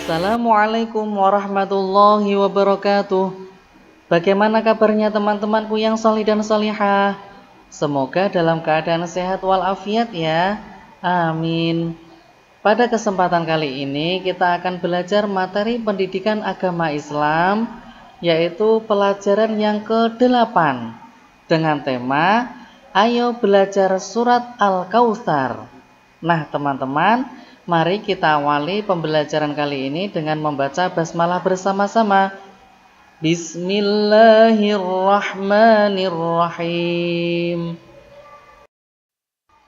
Assalamualaikum warahmatullahi wabarakatuh. Bagaimana kabarnya teman-temanku yang salih dan salihah? Semoga dalam keadaan sehat walafiat ya. Amin. Pada kesempatan kali ini kita akan belajar materi pendidikan agama Islam, yaitu pelajaran yang ke-8 dengan tema Ayo belajar surat Al-Kautsar. Nah teman-teman, mari kita awali pembelajaran kali ini dengan membaca basmalah bersama-sama. Bismillahirrahmanirrahim.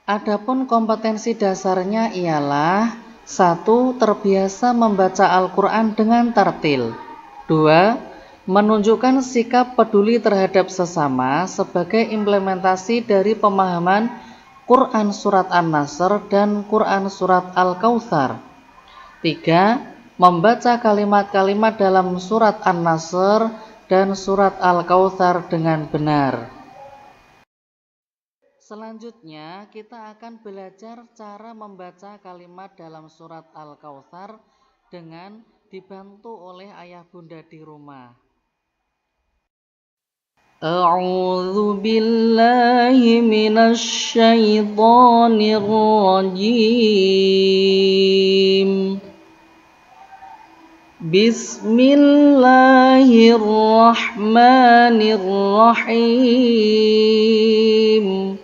Adapun kompetensi dasarnya ialah 1. Terbiasa membaca Al-Quran dengan tartil. 2. Menunjukkan sikap peduli terhadap sesama sebagai implementasi dari pemahaman Quran Surat An-Nasr dan Quran Surat Al-Kautsar. 3. Membaca kalimat-kalimat dalam Surat An-Nasr dan Surat Al-Kautsar dengan benar. Selanjutnya kita akan belajar cara membaca kalimat dalam Surat Al-Kautsar dengan dibantu oleh ayah bunda di rumah. A'udzu billahi minasy syaithanir rajim. Bismillahirrahmanirrahim.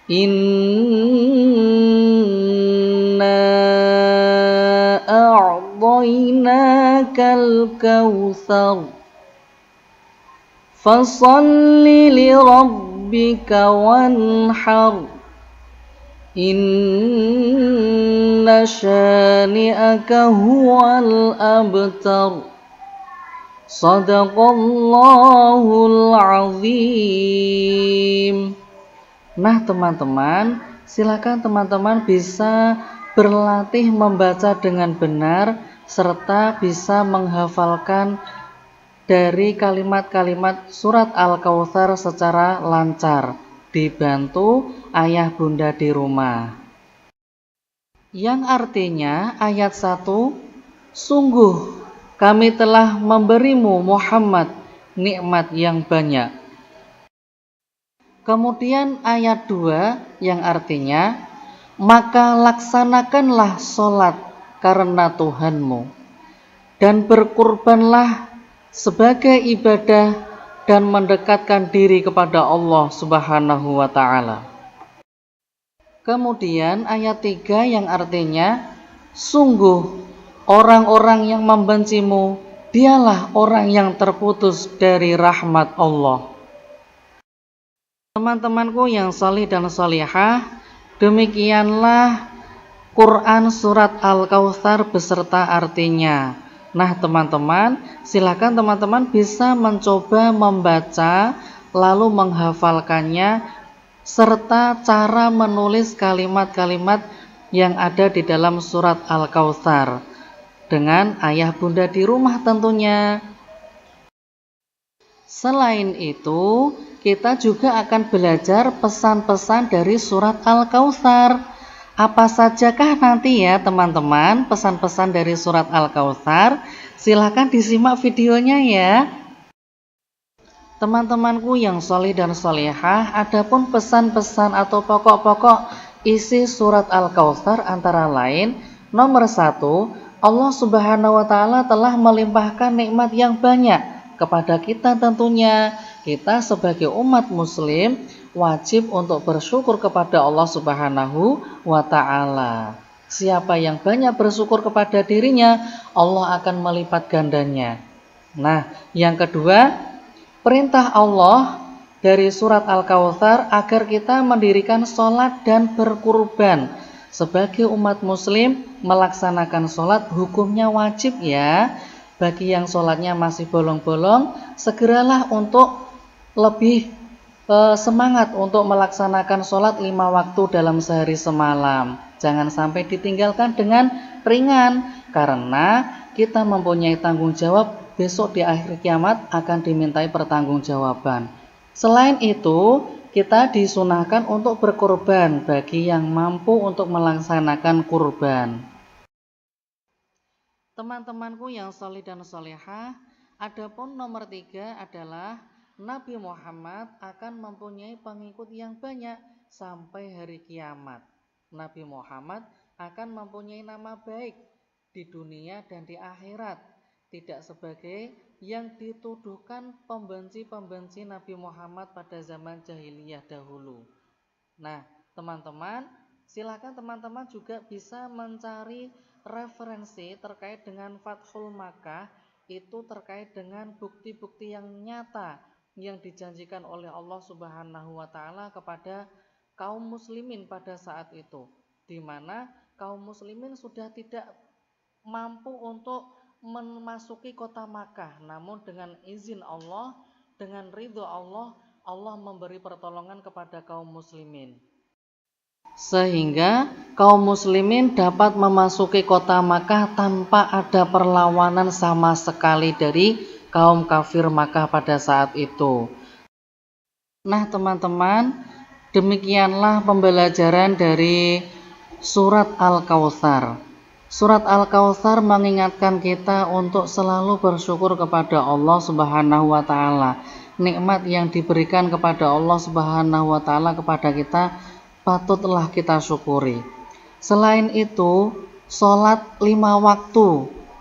Inna a'tainakal kautsar Fasalli li rabbika wanhar. Inna syani'aka huwal abtar. Shadaqallahul azim. Nah teman-teman, silakan teman-teman bisa berlatih membaca dengan benar serta bisa menghafalkan dari kalimat-kalimat surat Al-Kautsar secara lancar, dibantu ayah bunda di rumah. Yang artinya ayat 1, sungguh kami telah memberimu Muhammad nikmat yang banyak. Kemudian ayat 2 yang artinya, maka laksanakanlah sholat karena Tuhanmu dan berkurbanlah sebagai ibadah dan mendekatkan diri kepada Allah Subhanahu wa ta'ala. Kemudian ayat 3 yang artinya, sungguh orang-orang yang membencimu, dialah orang yang terputus dari rahmat Allah. Teman-temanku yang salih dan salihah, demikianlah Quran Surat Al-Kautsar beserta artinya. Nah teman-teman, silakan teman-teman bisa mencoba membaca lalu menghafalkannya serta cara menulis kalimat-kalimat yang ada di dalam surat Al-Kautsar dengan ayah bunda di rumah tentunya. Selain itu, kita juga akan belajar pesan-pesan dari surat Al-Kautsar. Apa sajakah nanti ya teman-teman pesan-pesan dari surat Al-Kautsar? Silahkan disimak videonya ya. Teman-temanku yang sholih dan sholihah, adapun pesan-pesan atau pokok-pokok isi surat Al-Kautsar antara lain, nomor 1, Allah Subhanahu wa ta'ala telah melimpahkan nikmat yang banyak kepada kita tentunya. Kita sebagai umat muslim wajib untuk bersyukur kepada Allah Subhanahu wa ta'ala. Siapa yang banyak bersyukur kepada dirinya, Allah akan melipat gandanya. Nah, yang kedua, perintah Allah dari surat Al-Kautsar agar kita mendirikan sholat dan berkurban. Sebagai umat muslim, melaksanakan sholat hukumnya wajib ya. Bagi yang sholatnya masih bolong-bolong, segeralah untuk lebih semangat untuk melaksanakan sholat 5 waktu dalam sehari semalam. Jangan sampai ditinggalkan dengan ringan, karena kita mempunyai tanggung jawab besok di akhir kiamat akan dimintai pertanggungjawaban. Selain itu, kita disunahkan untuk berkorban bagi yang mampu untuk melaksanakan kurban. Teman-temanku yang solih dan solehah, adapun nomor 3 adalah Nabi Muhammad akan mempunyai pengikut yang banyak sampai hari kiamat. Nabi Muhammad akan mempunyai nama baik di dunia dan di akhirat, tidak sebagai yang dituduhkan pembenci-pembenci Nabi Muhammad pada zaman jahiliyah dahulu. Nah, teman-teman, silakan teman-teman juga bisa mencari referensi terkait dengan Fathul Makkah, itu terkait dengan bukti-bukti yang nyata yang dijanjikan oleh Allah Subhanahu wa taala kepada kaum muslimin pada saat itu, di mana kaum muslimin sudah tidak mampu untuk memasuki kota Makkah, namun dengan izin Allah, dengan ridho Allah, Allah memberi pertolongan kepada kaum muslimin, sehingga kaum muslimin dapat memasuki kota Makkah tanpa ada perlawanan sama sekali dari kaum kafir Makkah pada saat itu. Nah teman-teman, demikianlah pembelajaran dari surat Al-Kautsar. Surat Al-Kautsar mengingatkan kita untuk selalu bersyukur kepada Allah Subhanahu wa taala. Nikmat yang diberikan kepada Allah Subhanahu wa taala kepada kita patutlah kita syukuri. Selain itu, sholat 5 waktu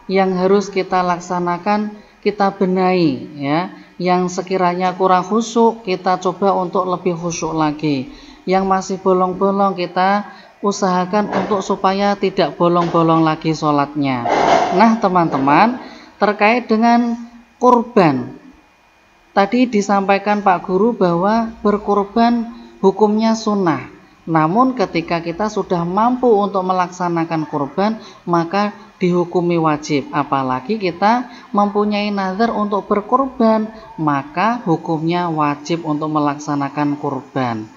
yang harus kita laksanakan, kita benahi ya. Yang sekiranya kurang khusyuk, kita coba untuk lebih khusyuk lagi. Yang masih bolong-bolong, kita usahakan untuk supaya tidak bolong-bolong lagi sholatnya. Nah teman-teman, terkait dengan kurban, tadi disampaikan Pak Guru bahwa berkurban hukumnya sunnah. Namun ketika kita sudah mampu untuk melaksanakan kurban, maka dihukumi wajib. Apalagi kita mempunyai nazar untuk berkurban, maka hukumnya wajib untuk melaksanakan kurban.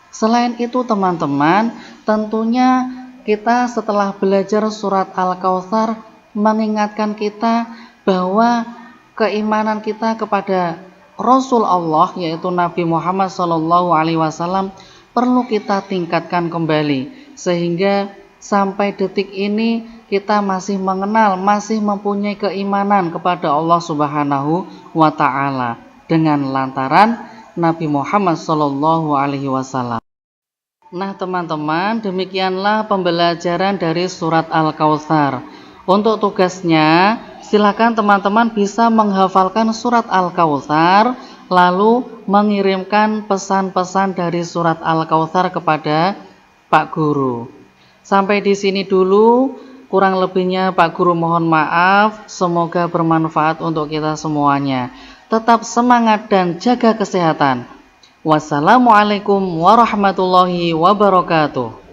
Selain itu teman-teman, tentunya kita setelah belajar surat Al-Kautsar mengingatkan kita bahwa keimanan kita kepada Rasul Allah, yaitu Nabi Muhammad SAW, perlu kita tingkatkan kembali, sehingga sampai detik ini kita masih mengenal, masih mempunyai keimanan kepada Allah Subhanahu wa taala dengan lantaran Nabi Muhammad SAW. Nah teman-teman, demikianlah pembelajaran dari surat Al-Kautsar. Untuk tugasnya, silakan teman-teman bisa menghafalkan surat Al-Kautsar, lalu mengirimkan pesan-pesan dari surat Al-Kautsar kepada Pak Guru. Sampai di sini dulu, kurang lebihnya Pak Guru mohon maaf. Semoga bermanfaat untuk kita semuanya. Tetap semangat dan jaga kesehatan. Wassalamualaikum warahmatullahi wabarakatuh.